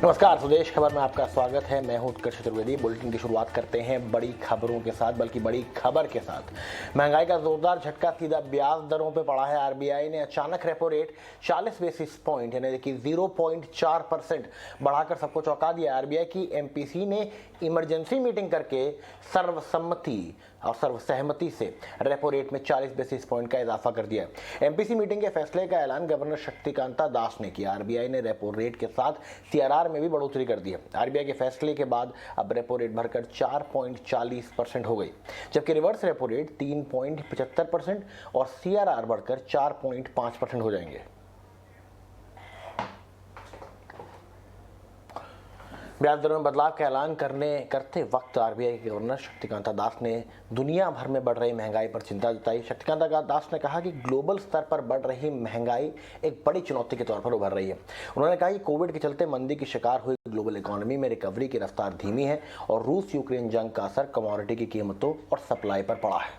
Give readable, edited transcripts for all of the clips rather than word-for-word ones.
नमस्कार, स्वदेश खबर में आपका स्वागत है। मैं हूं उत्कर्ष चतुर्वेदी। बुलेटिन की शुरुआत करते हैं बड़ी खबरों के साथ, बल्कि बड़ी खबर के साथ। महंगाई का जोरदार झटका सीधा ब्याज दरों पे पड़ा है। आरबीआई ने अचानक रेपो रेट 40 बेसिस पॉइंट यानी कि 0.4% बढ़ाकर सबको चौंका दिया। आरबीआई की एमपीसी ने इमरजेंसी मीटिंग करके सर्वसहमति से रेपो रेट में 40 बेसिस पॉइंट का इजाफा कर दिया। एमपीसी मीटिंग के फैसले का ऐलान गवर्नर शक्तिकांता दास ने किया। आरबीआई ने रेपो रेट के साथ सीआरआर में भी बढ़ोतरी कर दी है। आरबीआई के फैसले के बाद अब रेपो रेट बढ़कर 4.40% हो गई, जबकि रिवर्स रेपो रेट 3.75% और सीआरआर बढ़कर 4.5% हो जाएंगे। ब्याज दरों में बदलाव का ऐलान करते वक्त आरबीआई के गवर्नर शक्तिकांता दास ने दुनिया भर में बढ़ रही महंगाई पर चिंता जताई। शक्तिकांता दास ने कहा कि ग्लोबल स्तर पर बढ़ रही महंगाई एक बड़ी चुनौती के तौर पर उभर रही है। उन्होंने कहा कि कोविड के चलते मंदी की शिकार हुई ग्लोबल इकोनॉमी में रिकवरी की रफ्तार धीमी है और रूस यूक्रेन जंग का असर कमोडिटी की कीमतों और सप्लाई पर पड़ा है।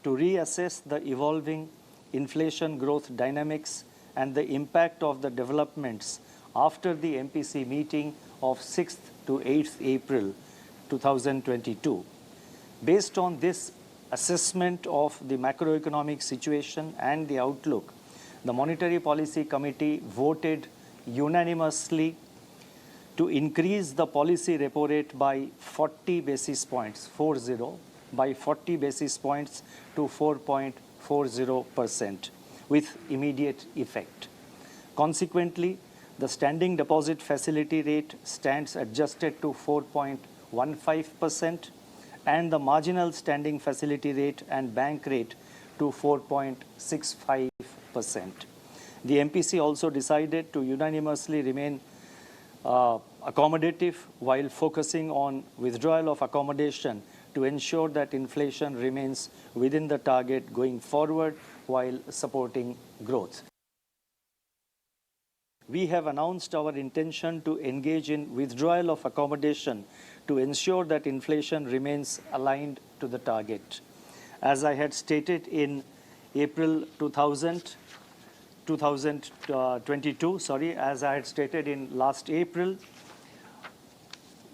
To reassess the evolving inflation growth dynamics and the impact of the developments after the MPC meeting of 6th to 8th April 2022. Based on this assessment of the macroeconomic situation and the outlook, the Monetary Policy Committee voted unanimously to increase the policy repo rate by 40 basis points, by 40 basis points to 4.40% with immediate effect. Consequently, the standing deposit facility rate stands adjusted to 4.15% and the marginal standing facility rate and bank rate to 4.65%. The MPC also decided to unanimously remain accommodative while focusing on withdrawal of accommodation to ensure that inflation remains within the target going forward while supporting growth. We have announced our intention to engage in withdrawal of accommodation to ensure that inflation remains aligned to the target. As I had stated in April 2022, as I had stated in last April,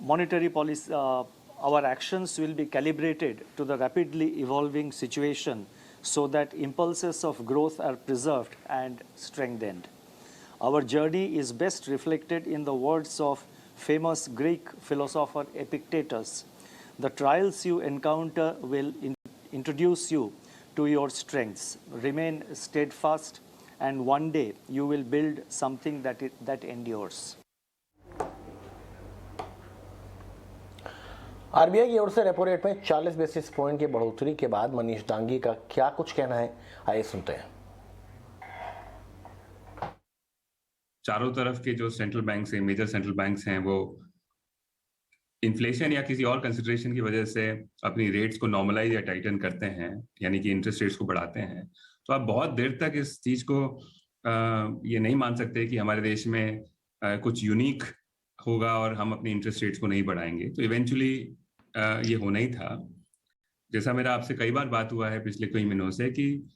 monetary policy, our actions will be calibrated to the rapidly evolving situation so that impulses of growth are preserved and strengthened. Our journey is best reflected in the words of famous Greek philosopher Epictetus. The trials you encounter will introduce you to your strengths. Remain steadfast, and one day you will build something that endures. RBI की ओर से repo rate में 40 basis point की बढ़ोतरी के बाद मनीष डांगी का क्या कुछ कहना है, आइए सुनते हैं। चारों तरफ के जो सेंट्रल बैंक्स हैं, मेजर सेंट्रल बैंक्स हैं, वो इन्फ्लेशन या किसी और कंसिडरेशन की वजह से अपनी रेट्स को नॉर्मलाइज या टाइटन करते हैं, यानी कि इंटरेस्ट रेट्स को बढ़ाते हैं, तो आप बहुत देर तक इस चीज को ये नहीं मान सकते कि हमारे देश में कुछ यूनिक होगा और हम अपनी इंटरेस्ट रेट्स को नहीं बढ़ाएंगे। तो इवेंचुअली ये होना ही था। जैसा मेरा आपसे कई बार बात हुआ है पिछले कई महीनों से कि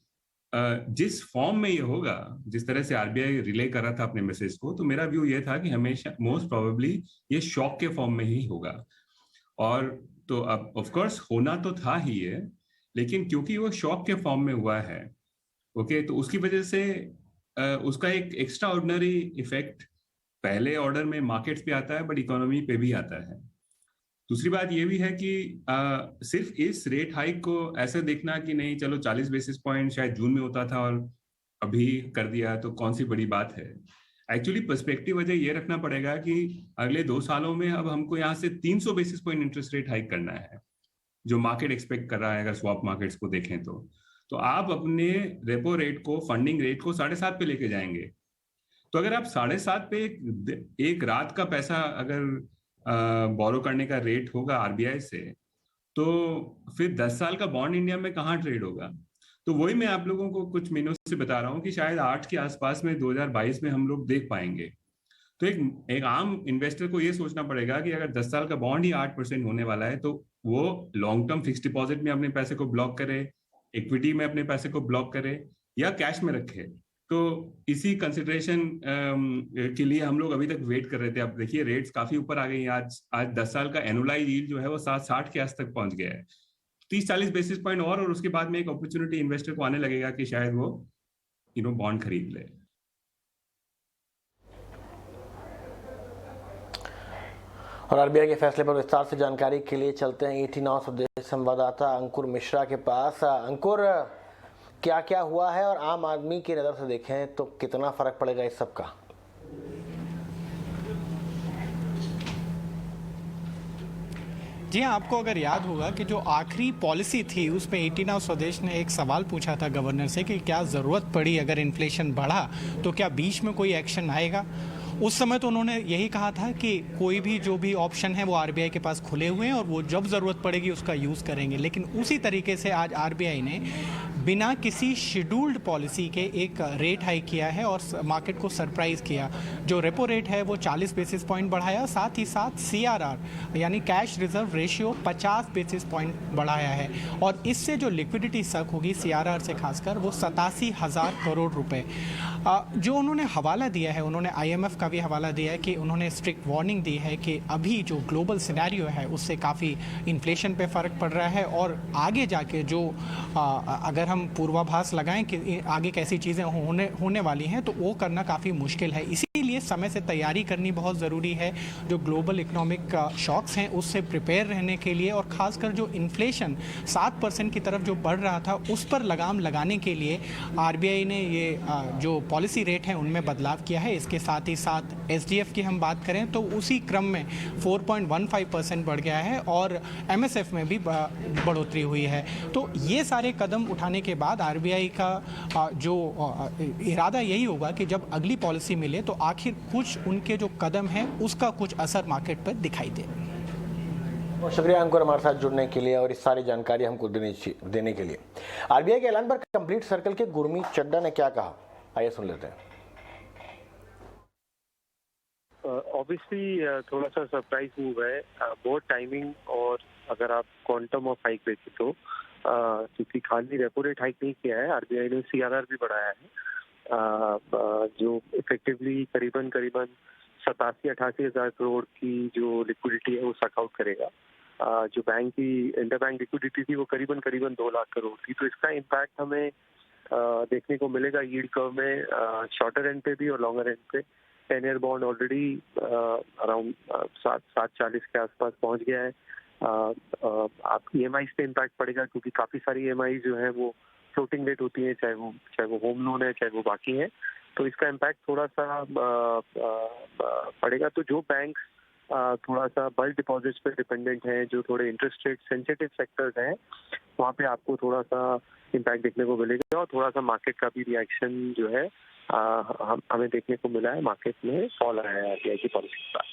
जिस फॉर्म में ये होगा, जिस तरह से आरबीआई रिले कर रहा था अपने मैसेज को, तो मेरा व्यू ये था कि हमेशा मोस्ट प्रोबेबली ये शॉक के फॉर्म में ही होगा। और तो अब ऑफ कोर्स होना तो था ही है, लेकिन क्योंकि वो शॉक के फॉर्म में हुआ है, ओके, तो उसकी वजह से उसका एक एक्स्ट्रा ऑर्डिनरी इफेक्ट पहले ऑर्डर में मार्केट्स पे आता है, बट इकोनॉमी पे भी आता है। दूसरी बात ये भी है कि सिर्फ इस रेट हाइक को ऐसे देखना कि नहीं चलो 40 बेसिस पॉइंट शायद जून में होता था और अभी कर दिया तो कौन सी बड़ी बात है। एक्चुअली पर्सपेक्टिव वजह ये रखना पड़ेगा कि अगले 2 सालों में अब हमको यहाँ से 300 basis point interest rate hike करना है, जो मार्केट एक्सपेक्ट कर रहा है। अगर स्वैप मार्केट्स को देखें तो आप अपने रेपो रेट को, फंडिंग रेट को 7.5 पे लेके जाएंगे। तो अगर आप 7.5 पे एक रात का पैसा अगर बोरो करने का रेट होगा आरबीआई से, तो फिर 10 साल का बॉन्ड इंडिया में कहाँ ट्रेड होगा। तो वही मैं आप लोगों को कुछ महीनों से बता रहा हूँ कि शायद 8 के आसपास में 2022 में हम लोग देख पाएंगे। तो एक आम इन्वेस्टर को ये सोचना पड़ेगा कि अगर 10 साल का बॉन्ड ही 8% होने वाला है, तो वो लॉन्ग टर्म फिक्स डिपॉजिट में अपने पैसे को ब्लॉक करे, इक्विटी में अपने पैसे को ब्लॉक करे या कैश में रखे। तो इसी कंसिडरेशन के लिए हम लोग अभी तक वेट कर रहे थे। अब देखिए रेट्स काफी ऊपर आ गई हैं। आज 10 साल का एनुअलाइज यील्ड जो है वो 60 के आस तक पहुंच गया है। 30-40 बेसिस पॉइंट और उसके बाद में एक अपॉर्चुनिटी इन्वेस्टर को आने लगेगा कि शायद वो बॉन्ड खरीद ले। और आरबीआई के फैसले पर विस्तार से जानकारी के लिए चलते हैं ET Now स्वदेश संवाददाता अंकुर मिश्रा के पास। अंकुर, क्या क्या हुआ है और आम आदमी की नज़र से देखें तो कितना फर्क पड़ेगा इस सब का? जी हाँ, आपको अगर याद होगा कि जो आखिरी पॉलिसी थी उसमें ET Now स्वदेश ने एक सवाल पूछा था गवर्नर से कि क्या ज़रूरत पड़ी अगर इन्फ्लेशन बढ़ा तो क्या बीच में कोई एक्शन आएगा। उस समय तो उन्होंने यही कहा था कि कोई भी जो भी ऑप्शन है वो आरबीआई के पास खुले हुए हैं और वो जब ज़रूरत पड़ेगी उसका यूज़ करेंगे। लेकिन उसी तरीके से आज आरबीआई ने बिना किसी शेड्यूल्ड पॉलिसी के एक रेट हाइक किया है और मार्केट को सरप्राइज़ किया। जो रेपो रेट है वो 40 बेसिस पॉइंट बढ़ाया, साथ ही साथ CRR यानी cash reserve ratio 50 basis point बढ़ाया है। और इससे जो लिक्विडिटी सक होगी CRR से खासकर वो 87,000 करोड़ रुपए। जो उन्होंने हवाला दिया है, उन्होंने IMF का भी हवाला दिया है कि उन्होंने स्ट्रिक्ट वार्निंग दी है कि अभी जो ग्लोबल सिनेरियो है उससे काफ़ी इन्फ्लेशन पे फ़र्क पड़ रहा है और आगे जाके जो अगर हम पूर्वाभास लगाएं कि आगे कैसी चीज़ें होने वाली हैं तो वो करना काफ़ी मुश्किल है। इसीलिए समय से तैयारी करनी बहुत ज़रूरी है। जो ग्लोबल इकोनॉमिक शॉक्स हैं उससे प्रिपेयर रहने के लिए और ख़ासकर जो इन्फ्लेशन 7% की तरफ जो बढ़ रहा था उस पर लगाम लगाने के लिए आरबीआई ने ये जो पॉलिसी रेट है उनमें बदलाव किया है। इसके साथ ही साथ SDF की हम बात करें तो उसी क्रम में 4.15% बढ़ गया है और MSF में भी बढ़ोतरी हुई है। तो ये सारे कदम उठाने के बाद आरबीआई का जो इरादा यही होगा कि जब अगली पॉलिसी मिले तो आखिर कुछ उनके जो कदम हैं उसका कुछ असर मार्केट पर दिखाई दे। बहुत शुक्रिया अंकुर हमारे साथ जुड़ने के लिए और इस सारी जानकारी हमको देने के लिए। आरबीआई के ऐलान पर कंप्लीट सर्कल के गुरमीत चड्ढा ने क्या कहा, आइए सुन लेते हैं। ऑब्वियसली थोड़ा सा सरप्राइज मूव है, बहुत टाइमिंग। और अगर आप क्वांटम ऑफ हाइक देखें तो क्योंकि खाली रेपो रेट हाइक नहीं किया है, आरबीआई ने CRR भी बढ़ाया है जो इफेक्टिवली करीबन 87-88 हज़ार करोड़ की जो लिक्विडिटी है वो सकआउट करेगा। जो बैंक की इंटरबैंक लिक्विडिटी थी वो करीबन 2 लाख करोड़ थी। तो इसका इम्पैक्ट हमें देखने को मिलेगा यील्ड कर्व में, शॉर्टर एंड पे भी और लॉन्गर एंड पे। 10 ईयर बॉन्ड ऑलरेडी अराउंड 7.40 के आसपास पहुंच गया है। आप EMI पे इम्पैक्ट पड़ेगा क्योंकि काफ़ी सारी EMI जो है वो फ्लोटिंग रेट होती है, चाहे वो होम लोन है चाहे वो बाकी है। तो इसका इम्पैक्ट थोड़ा सा पड़ेगा। तो जो बैंक थोड़ा सा बल्क डिपॉजिट्स पे डिपेंडेंट हैं, जो थोड़े इंटरेस्ट रेट सेंसिटिव सेक्टर्स हैं, वहाँ पे आपको थोड़ा सा इम्पैक्ट देखने को मिलेगा। और थोड़ा सा मार्केट का भी रिएक्शन जो है हमें देखने को मिला है। मार्केट में फॉल आया है आरबीआई की पॉलिसी का।